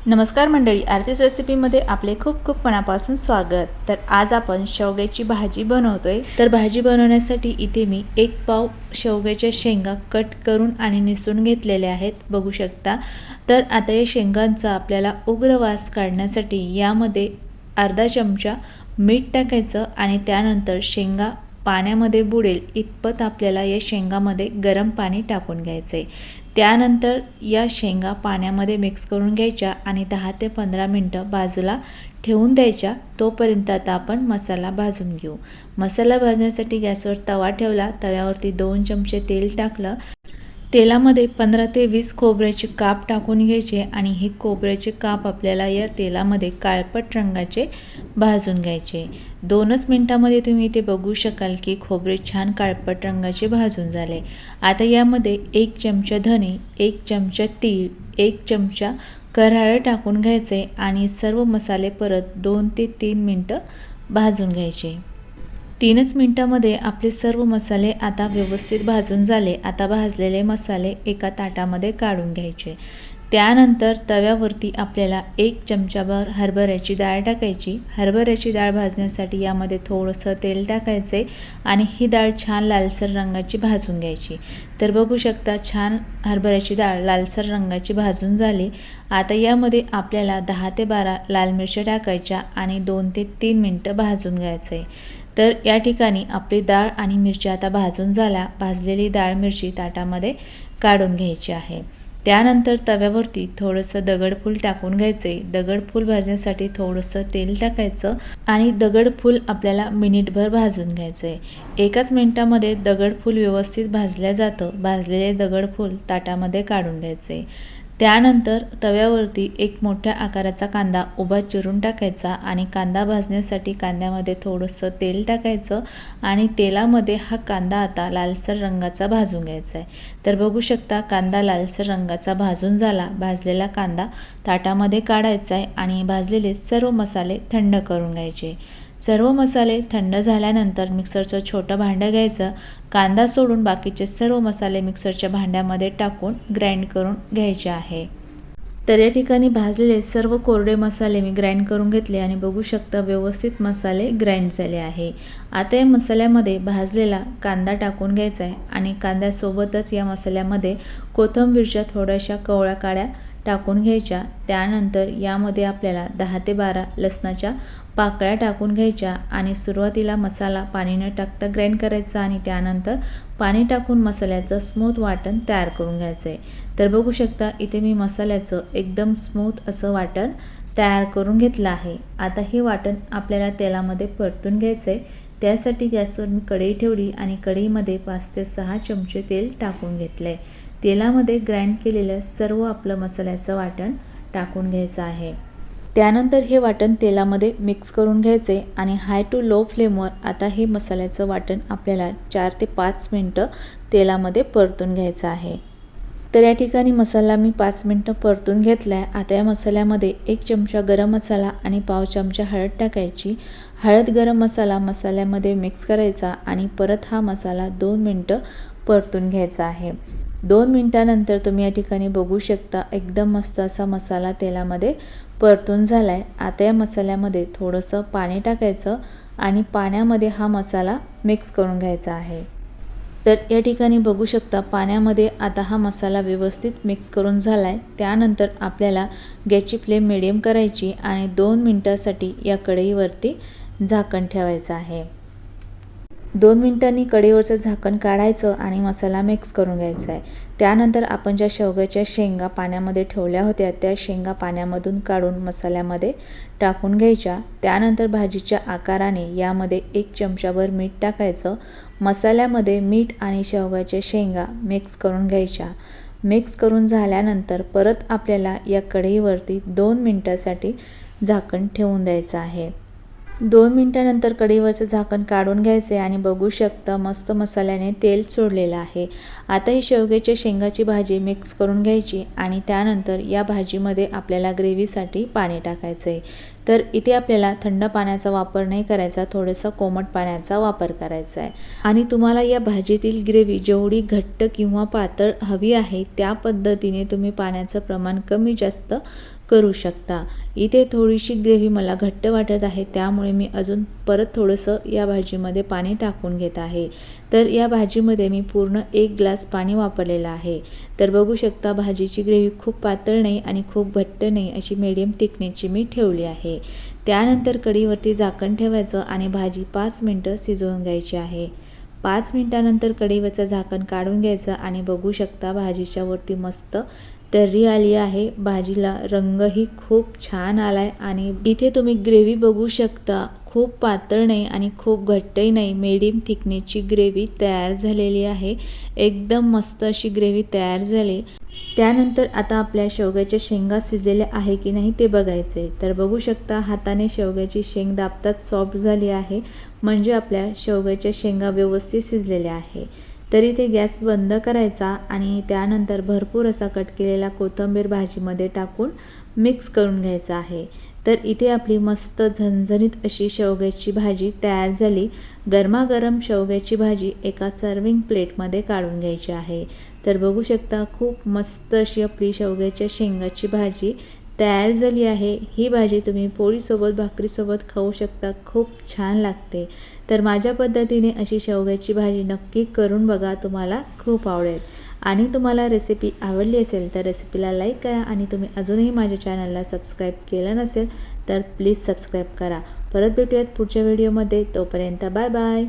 नमस्कार मंडळी, आरतीच रेसिपीमध्ये आपले खूप खूप मनापासून स्वागत। तर आज आपण शेवग्याची भाजी बनवतोय। तर भाजी बनवण्यासाठी इथे मी 1 पाव शेवग्याच्या शेंगा कट करून आणि निसून घेतलेल्या आहेत, बघू शकता। तर आता या शेंगांचा आपल्याला उग्र वास काढण्यासाठी यामध्ये अर्धा चमचा मीठ टाकायचं आणि त्यानंतर शेंगा पाण्यामध्ये बुडेल इतपत आपल्याला या शेंगामध्ये गरम पाणी टाकून घ्यायचे। त्यानंतर या शेंगा पाण्यामध्ये मिक्स करून घ्यायच्या आणि 10 ते 15 मिनिटं बाजूला ठेवून द्यायच्या। तोपर्यंत आता आपण मसाला भाजून घेऊ। मसाला भाजण्यासाठी गॅसवर तवा ठेवला, तव्यावरती 2 चमचे तेल टाकलं। तेलामध्ये 15 ते 20 खोबऱ्याचे काप टाकून घ्यायचे आणि हे खोबऱ्याचे काप आपल्याला या तेलामध्ये काळपट रंगाचे भाजून घ्यायचे। 2च मिनिटांमध्ये तुम्ही इथे बघू शकाल की खोबरे छान काळपट रंगाचे भाजून झाले। आता यामध्ये 1 चमचा धने, 1 चमचा तीळ, 1 चमचा कराळे टाकून घ्यायचे आणि सर्व मसाले परत 2 ते 3 मिनिटं भाजून घ्यायचे। 3च मिनिटांमध्ये आपले सर्व मसाले आता व्यवस्थित भाजून झाले। आता भाजलेले मसाले एका ताटामध्ये काढून घ्यायचे। त्यानंतर तव्यावरती आपल्याला 1 चमचाभर हरभऱ्याची डाळ टाकायची। हरभऱ्याची डाळ भाजण्यासाठी यामध्ये थोडंसं तेल टाकायचे आणि ही डाळ छान लालसर रंगाची भाजून घ्यायची। तर बघू शकता छान हरभऱ्याची डाळ लालसर रंगाची भाजून झाली। आता यामध्ये आपल्याला 10 ते 12 लाल मिरच्या टाकायच्या आणि 2 ते 3 मिनिटं भाजून घ्यायचे। तर या ठिकाणी आपली डाळ आणि मिरची आता भाजून झाल्या। भाजलेली डाळ मिरची ताटामध्ये काढून घ्यायची आहे। त्यानंतर तव्यावरती थोडंसं दगडफूल टाकून घ्यायचे। दगडफूल भाजण्यासाठी थोडंसं तेल टाकायचं आणि दगडफूल आपल्याला मिनिटभर भाजून घ्यायचे। 1च मिनिटामध्ये दगडफूल व्यवस्थित भाजलं जातं। भाजलेले दगडफूल ताटामध्ये काढून घ्यायचे। त्यानंतर तव्यावरती 1 मोठ्या आकाराचा कांदा उभा चिरून टाकायचा आणि कांदा भाजण्यासाठी कांद्यामध्ये थोडंसं तेल टाकायचं आणि तेलामध्ये हा कांदा आता लालसर रंगाचा भाजून घ्यायचा आहे। तर बघू शकता कांदा लालसर रंगाचा भाजून झाला। भाजलेला कांदा ताटामध्ये काढायचा आहे आणि भाजलेले सर्व मसाले थंड करून घ्यायचे। सर्व मसाले थंड झाल्यानंतर मिक्सरचं छोटं भांडं घ्यायचं। कांदा सोडून बाकीचे सर्व मसाले मिक्सरच्या भांड्यामध्ये टाकून ग्राइंड करून घ्यायचे आहे। तर या ठिकाणी भाजलेले सर्व कोरडे मसाले मी ग्राइंड करून घेतले आणि बघू शकता व्यवस्थित मसाले ग्राइंड झाले आहे। आता या मसाल्यामध्ये भाजलेला कांदा टाकून घ्यायचा आहे आणि कांद्यासोबतच या मसाल्यामध्ये कोथिंबीरच्या थोड्याशा कवळ्या काड्या टाकून घ्यायच्या। त्यानंतर यामध्ये आपल्याला 10 ते 12 लसणाच्या पाकळ्या टाकून घ्यायच्या आणि सुरुवातीला मसाला पाणी न टाकता ग्राइंड करायचा आणि त्यानंतर पाणी टाकून मसाल्याचं स्मूथ वाटण तयार करून घ्यायचं आहे। तर बघू शकता इथे मी मसाल्याचं एकदम स्मूथ असं वाटण तयार करून घेतलं आहे। आता हे वाटण आपल्याला तेलामध्ये परतून घ्यायचं आहे। त्यासाठी गॅसवर मी कढई ठेवली आणि कढईमध्ये 5 ते 6 चमचे तेल टाकून घेतले। तेलामध्ये ग्राइंड केलेलं सर्व आपलं मसाल्याचं वाटण टाकून घ्यायचं आहे। त्यानंतर हे वाटण तेलामध्ये मिक्स करून घ्यायचे आणि हाय टू लो फ्लेमवर आता हे मसाल्याचं वाटण आपल्याला 4 ते 5 मिनिटं तेलामध्ये परतून घ्यायचं आहे। तर या ठिकाणी मसाला मी 5 मिनिटं परतून घेतला आहे। आता या मसाल्यामध्ये 1 चमचा गरम मसाला आणि पाव चमचा हळद टाकायची। हळद गरम मसाला मसाल्यामध्ये मिक्स करायचा आणि परत हा मसाला 2 मिनिटं परतून घ्यायचा आहे। 2 मिनिटांनंतर तुम्ही या ठिकाणी बघू शकता एकदम मस्त असा मसाला तेलामध्ये परतून झाला आहे। आता या मसाल्यामध्ये थोडंसं पाणी टाकायचं आणि पाण्यामध्ये हा मसाला मिक्स करून घ्यायचा आहे। तर या ठिकाणी बघू शकता पाण्यामध्ये आता हा मसाला व्यवस्थित मिक्स करून झाला आहे। त्यानंतर आपल्याला गॅसची फ्लेम मिडियम करायची आणि 2 मिनिटांसाठी या कढईवरती झाकण ठेवायचं आहे। 2 मिनिटांनी कढईवरचं झाकण काढायचं आणि मसाला मिक्स करून घ्यायचा आहे। त्यानंतर आपण ज्या शेवग्याच्या शेंगा पाण्यामध्ये ठेवल्या होत्या त्या शेंगा पाण्यामधून काढून मसाल्यामध्ये टाकून घ्यायच्या। त्यानंतर भाजीच्या आकाराने यामध्ये 1 चमचाभर मीठ टाकायचं। मसाल्यामध्ये मीठ आणि शेवग्याच्या शेंगा मिक्स करून घ्यायच्या। मिक्स करून झाल्यानंतर परत आपल्याला या कढईवरती 2 मिनिटांसाठी झाकण ठेवून द्यायचं आहे। 2 मिनिटांनंतर कढईवरचं झाकण काढून घ्यायचे आणि बघू शकता मस्त मसाल्याने तेल सोडलेलं आहे। आता ही शेवग्याच्या शेंगाची भाजी मिक्स करून घ्यायची आणि त्यानंतर या भाजीमध्ये आपल्याला ग्रेव्हीसाठी पाणी टाकायचं आहे। तर इथे आपल्याला थंड पाण्याचा वापर नाही करायचा, थोडंसं कोमट पाण्याचा वापर करायचा आहे आणि तुम्हाला या भाजीतील ग्रेव्ही जेवढी घट्ट किंवा पातळ हवी आहे त्या पद्धतीने तुम्ही पाण्याचं प्रमाण कमी जास्त करू शकता। इथे थोडीशी ग्रेव्ही मला घट्ट वाटत आहे, त्यामुळे मी अजून परत थोडंसं या भाजीमध्ये पाणी टाकून घेत आहे। तर या भाजीमध्ये मी पूर्ण 1 ग्लास पाणी वापरलेलं आहे। तर बघू शकता भाजीची ग्रेव्ही खूप पातळ नाही आणि खूप घट्ट नाही, अशी मीडियम थिकनेसची मी ठेवली आहे। त्यानंतर कढईवरती झाकण ठेवायचं आणि भाजी 5 मिनिटं शिजवून घ्यायची आहे। 5 मिनिटानंतर कढईवरचं झाकण काढून घ्यायचं आणि बघू शकता भाजीच्या वरती मस्त तर्री आली आहे। भाजीला रंगही खूप छान आलाय आणि इथे तुम्ही ग्रेव्ही बघू शकता, खूप पातळ नाही आणि खूप घट्टही नाही, मीडियम थिकनेसची ग्रेव्ही तयार झालेली आहे। एकदम मस्त अशी ग्रेव्ही तयार झाली। त्यानंतर आता आपल्या शेवग्याच्या शेंगा शिजलेल्या आहे की नाही ते बघायचे। तर बघू शकता हाताने शेवग्याची शेंग दाबताच सॉफ्ट झाली आहे, म्हणजे आपल्या शेवग्याच्या शेंगा व्यवस्थित शिजलेल्या आहे। तर इथे गॅस बंद करायचा आणि त्यानंतर भरपूर असा कट केलेला कोथिंबीर भाजीमध्ये टाकून मिक्स करून घ्यायचा आहे। तर इथे आपली मस्त झणझणीत अशी शेवग्याची भाजी तयार झाली। गरमागरम शेवग्याची भाजी एका सर्विंग प्लेटमध्ये काढून घ्यायची आहे। तर बघू शकता खूप मस्त अशी आपली शेवग्याच्या शेंगाची भाजी तयार झाली आहे। ही भाजी तुम्ही पोळीसोबत भाकरीसोबत खाऊ शकता, खूप छान लागते। तर माझ्या पद्धतीने अशी शेवग्याची भाजी नक्की करून बघा, तुम्हाला खूप आवडेल। आणि तुम्हाला रेसिपी आवडली असेल तर रेसिपीला लाईक करा आणि तुम्ही अजूनही माझ्या चॅनलला सबस्क्राईब केलं नसेल तर प्लीज सबस्क्राईब करा। परत भेटूयात पुढच्या व्हिडिओमध्ये, तोपर्यंत बाय बाय।